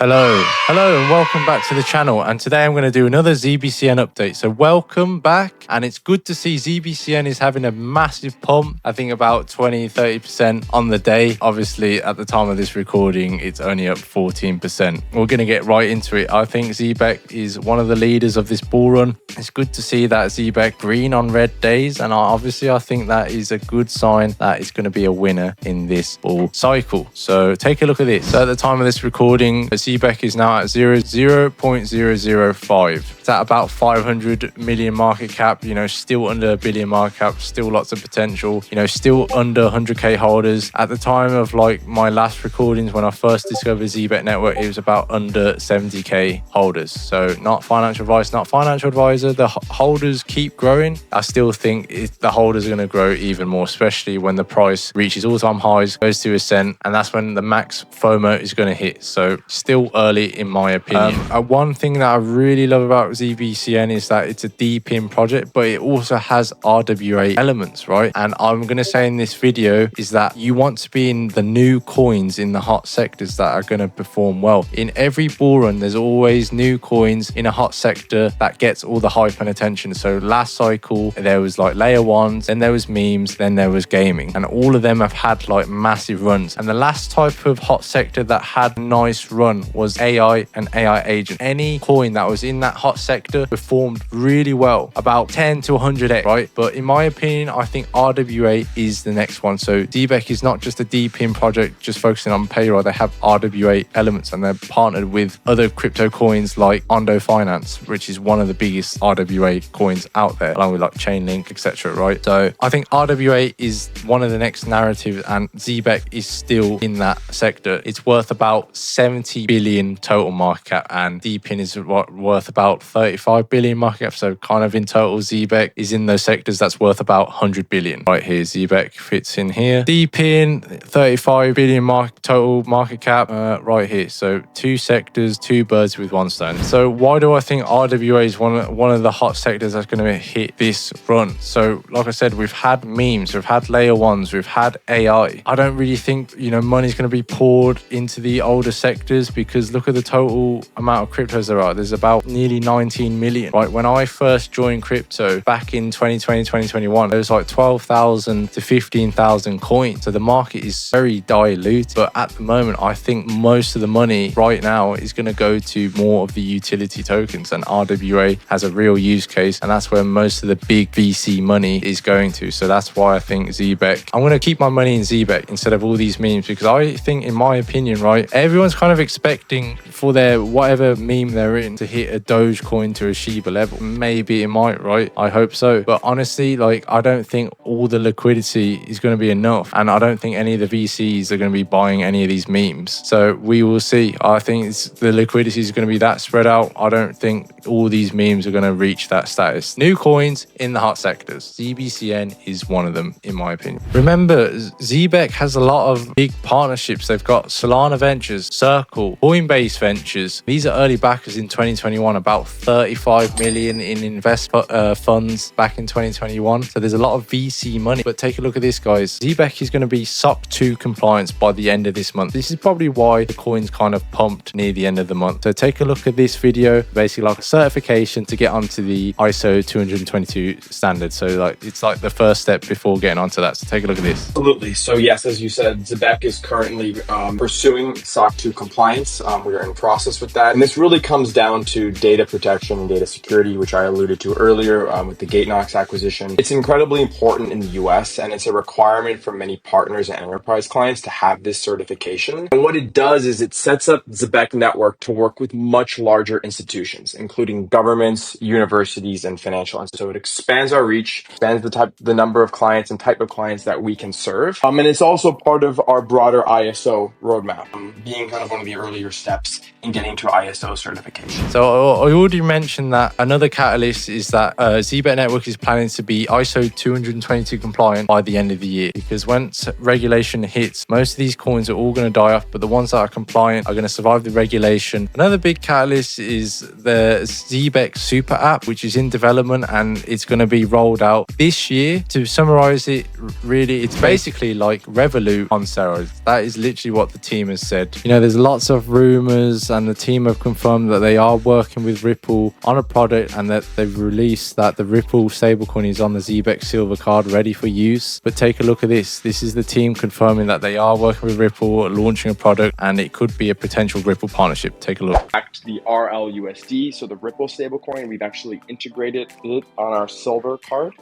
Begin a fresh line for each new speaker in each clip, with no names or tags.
Hello and welcome back to the channel, and today I'm going to do another ZBCN update. So welcome back, and it's good to see ZBCN is having a massive pump. I think about 20-30% on the day. Obviously at the time of this recording it's only up 14%. We're going to get right into it. I think Zebec is one of the leaders of this bull run. It's good to see that Zebec green on red days, and obviously I think that is a good sign that it's going to be a winner in this bull cycle. So take a look at this. So at the time of this recording, Zebec is now at 0.005. It's at about 500 million market cap, still under a billion market cap, still lots of potential, still under 100k holders. At the time of my last recordings, when I first discovered Zebec Network, it was about under 70k holders. So not financial advice, not financial advisor. The holders keep growing. I still think the holders are going to grow even more, especially when the price reaches all-time highs, goes to ascent, and that's when the max FOMO is going to hit. So still early in my opinion. One thing that I really love about ZBCN is that it's a DPIN project, but it also has RWA elements, right? And I'm going to say in this video is that you want to be in the new coins in the hot sectors that are going to perform well. In every bull run, there's always new coins in a hot sector that gets all the hype and attention. So last cycle, there was layer ones, then there was memes, then there was gaming, and all of them have had massive runs. And the last type of hot sector that had a nice run was AI and AI agent. Any coin that was in that hot sector performed really well, about 10 to 100x, right? But in my opinion, I think RWA is the next one. So Zebec is not just a DPIN project just focusing on payroll. They have RWA elements, and they're partnered with other crypto coins like Ondo Finance, which is one of the biggest RWA coins out there, along with Chainlink, etc. Right? So I think RWA is one of the next narratives, and Zebec is still in that sector. It's worth about 70 billion total market cap, and DPIN is worth about 35 billion market cap. So kind of in total, Zebec is in those sectors that's worth about 100 billion. Right here, Zebec fits in here. DPIN, 35 billion total market cap, right here. So two sectors, two birds with one stone. So why do I think RWA is one of the hot sectors that's going to hit this run? So like I said, we've had memes, we've had layer ones, we've had AI. I don't really think money's going to be poured into the older sectors, because look at the total amount of cryptos there are. There's about nearly 19 million. Right, when I first joined crypto back in 2020, 2021, there was 12,000 to 15,000 coins. So the market is very dilute. But at the moment, I think most of the money right now is going to go to more of the utility tokens, and RWA has a real use case, and that's where most of the big VC money is going to. So that's why I think Zebec, I'm going to keep my money in Zebec instead of all these memes, because I think, in my opinion, right, everyone's kind of expecting for their whatever meme they're in to hit a Dogecoin to a Shiba level. Maybe it might, right? I hope so. But honestly, I don't think all the liquidity is going to be enough, and I don't think any of the VCs are going to be buying any of these memes. So we will see. I think the liquidity is going to be that spread out. I don't think all these memes are going to reach that status. New coins in the hot sectors. ZBCN is one of them, in my opinion. Remember, Zebec has a lot of big partnerships. They've got Solana Ventures, Circle, Coinbase Ventures. These are early backers in 2021, about 35 million in invest funds back in 2021. So there's a lot of VC money. But take a look at this, guys. Zebec is going to be SOC 2 compliance by the end of this month. This is probably why the coin's kind of pumped near the end of the month. So take a look at this video, basically a certification to get onto the ISO 222 standard. So it's the first step before getting onto that. So take a look at this.
Absolutely. So yes, as you said, Zebec is currently pursuing SOC 2 compliance. We are in process with that. And this really comes down to data protection and data security, which I alluded to earlier with the GateKnox acquisition. It's incredibly important in the US, and it's a requirement for many partners and enterprise clients to have this certification. And what it does is it sets up Zebec Network to work with much larger institutions, including governments, universities, and financial institutions. So it expands our reach, expands the number of clients and type of clients that we can serve. And it's also part of our broader ISO roadmap, being kind of one of the earlier steps in getting to ISO certification.
So I already mentioned that another catalyst is that Zebec Network is planning to be ISO 222 compliant by the end of the year, because once regulation hits, most of these coins are all going to die off, but the ones that are compliant are going to survive the regulation. Another big catalyst is the Zebec Super app, which is in development, and it's going to be rolled out this year. To summarize it, really, it's basically like Revolut on steroids. That is literally what the team has said. There's lots of rumors founders and the team have confirmed that they are working with Ripple on a product, and that they've released that the Ripple stablecoin is on the Zebec Silver card ready for use. But take a look at this. This is the team confirming that they are working with Ripple, launching a product, and it could be a potential Ripple partnership. Take a look.
Back to the RLUSD, so the Ripple stablecoin, we've actually integrated it on our Silver card.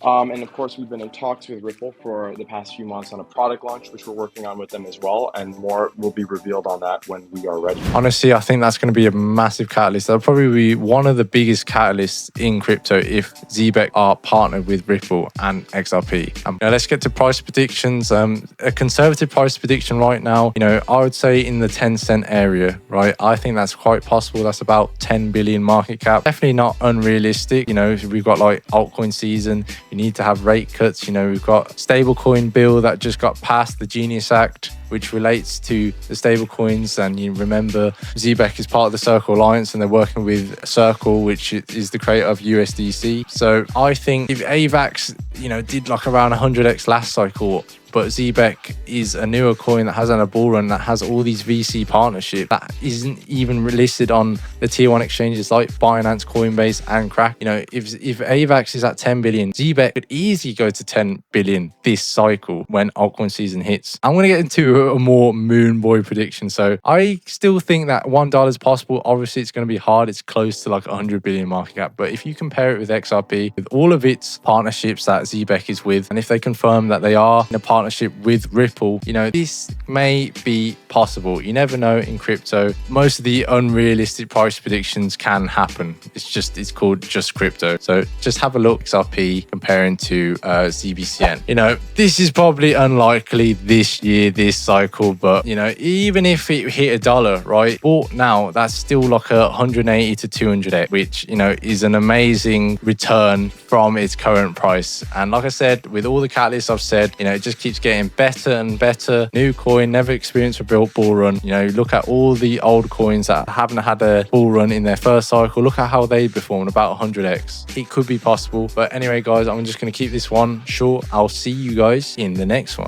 And of course, we've been in talks with Ripple for the past few months on a product launch, which we're working on with them as well. And more will be revealed on that when we are ready.
Honestly, I think that's going to be a massive catalyst. That'll probably be one of the biggest catalysts in crypto if Zebec are partnered with Ripple and XRP. Now let's get to price predictions. A conservative price prediction right now, I would say in the 10-cent area, right? I think that's quite possible. That's about 10 billion market cap. Definitely not unrealistic. We've got like altcoin season. You need to have rate cuts. We've got stablecoin bill that just got passed, the Genius Act, which relates to the stablecoins. And you remember Zebec is part of the Circle Alliance, and they're working with Circle, which is the creator of USDC. So I think if AVAX, did like around 100x last cycle, but Zebec is a newer coin that has a bull run, that has all these VC partnerships that isn't even listed on the tier 1 exchanges like Binance, Coinbase, and Crack. If AVAX is at 10 billion, Zebec could easily go to 10 billion this cycle when altcoin season hits. I'm going to get into a more moon boy prediction. So I still think that $1 is possible. Obviously, it's going to be hard. It's close to like 100 billion market cap. But if you compare it with XRP, with all of its partnerships that Zebec is with, and if they confirm that they are in a partnership with Ripple, this may be possible. You never know in crypto. Most of the unrealistic price predictions can happen. It's called just crypto. So just have a look XRP comparing to ZBCN. This is probably unlikely this year, this cycle, but even if it hit $1, right? Bought now, that's still like 180 to 200x, which is an amazing return from its current price. And like I said, with all the catalysts I've said, it just keeps getting better and better. New coin, never experienced a bull run. Look at all the old coins that haven't had a bull run in their first cycle. Look at how they performed, about 100x. It could be possible. But anyway, guys, I'm just going to keep this one short. I'll see you guys in the next one.